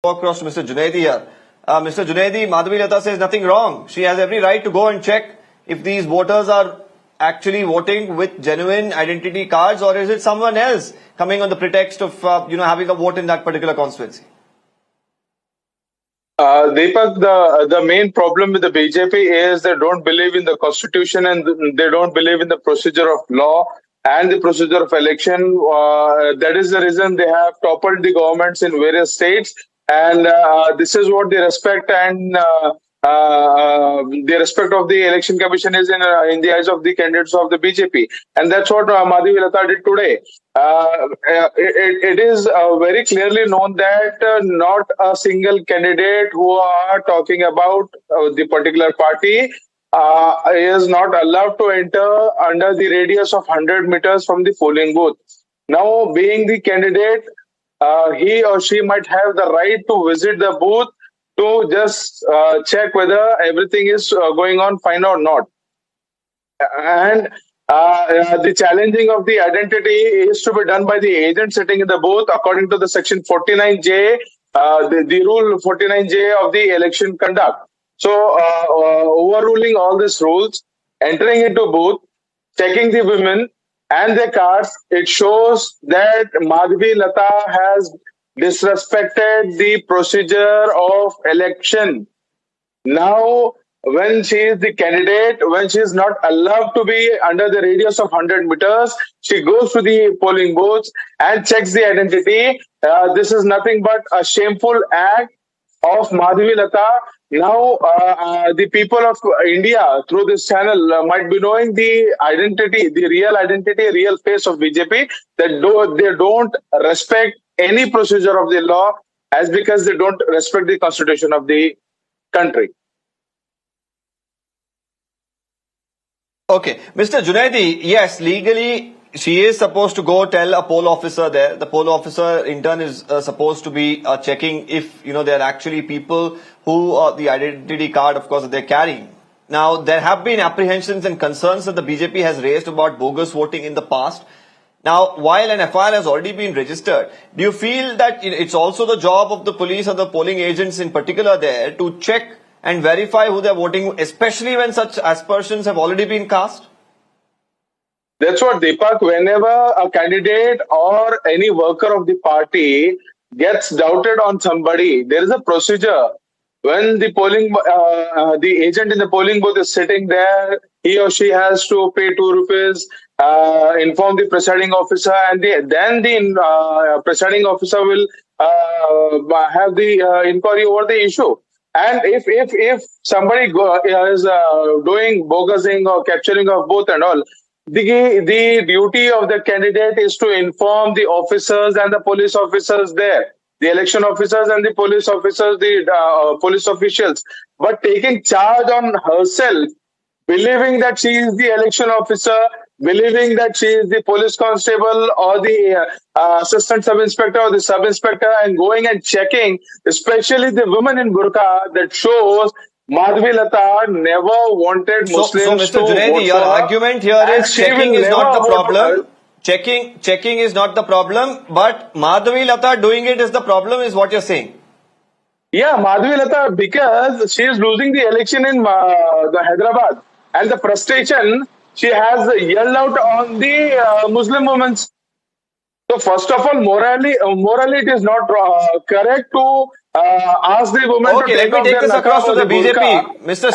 Across to Mr. Junaidi here. Mr. Junaidi, Madhavi Latha says nothing wrong. She has every right to go and check if these voters are actually voting with genuine identity cards, or is it someone else coming on the pretext of having a vote in that particular constituency? Deepak, the main problem with the BJP is they don't believe in the constitution and they don't believe in the procedure of law and the procedure of election. That is the reason they have toppled the governments in various states, and this is what they respect. And the respect of the election commission is in the eyes of the candidates of the BJP, and that's what Madhavi Latha did today. It is very clearly known that not a single candidate who are talking about the particular party is not allowed to enter under the radius of 100 meters from the polling booth. Now, being the candidate, he or she might have the right to visit the booth to just check whether everything is going on fine or not. And the challenging of the identity is to be done by the agent sitting in the booth according to the section 49J, the rule 49J of the election conduct. So overruling all these rules, entering into booth, checking the women and their cards, it shows that Madhavi Latha has disrespected the procedure of election. Now, when she is the candidate, when she is not allowed to be under the radius of 100 meters, she goes to the polling booths and checks the identity. This is nothing but a shameful act of Madhavi Latha. Now, the people of India through this channel might be knowing the identity, the real face of BJP, that they don't respect any procedure of the law as because they don't respect the constitution of the country. Okay, Mr. Junaidi, yes, legally she is supposed to go tell a poll officer there. The poll officer in turn is supposed to be checking if there are actually people who the identity card, of course, that they're carrying. Now, there have been apprehensions and concerns that the BJP has raised about bogus voting in the past. Now, while an FIR has already been registered, do you feel that it's also the job of the police or the polling agents in particular there to check and verify who they're voting, especially when such aspersions have already been cast? That's what, Deepak, whenever a candidate or any worker of the party gets doubted on somebody, there is a procedure. When the polling, the agent in the polling booth is sitting there, he or she has to pay 2 rupees, inform the presiding officer, and then the presiding officer will have the inquiry over the issue. And if somebody is doing bogusing or capturing of both and all, the duty of the candidate is to inform the officers and the police officers there, the election officers and the police officers, the police officials. But taking charge on herself, believing that she is the election officer, believing that she is the police constable or the assistant sub-inspector or the sub-inspector, and going and checking, especially the women in burqa, that shows Madhavi Latha never wanted Muslims so Mr. Junaidi, your argument here is checking is not the problem. Checking is not the problem, but Madhavi Latha doing it is the problem, is what you're saying. Yeah, Madhavi Latha, because she is losing the election in the Hyderabad, and the frustration she has yelled out on the Muslim women. So first of all, morally it is not correct to ask the women to take off their niqab or the burqa. Okay, let me take this across to the BJP. Mr.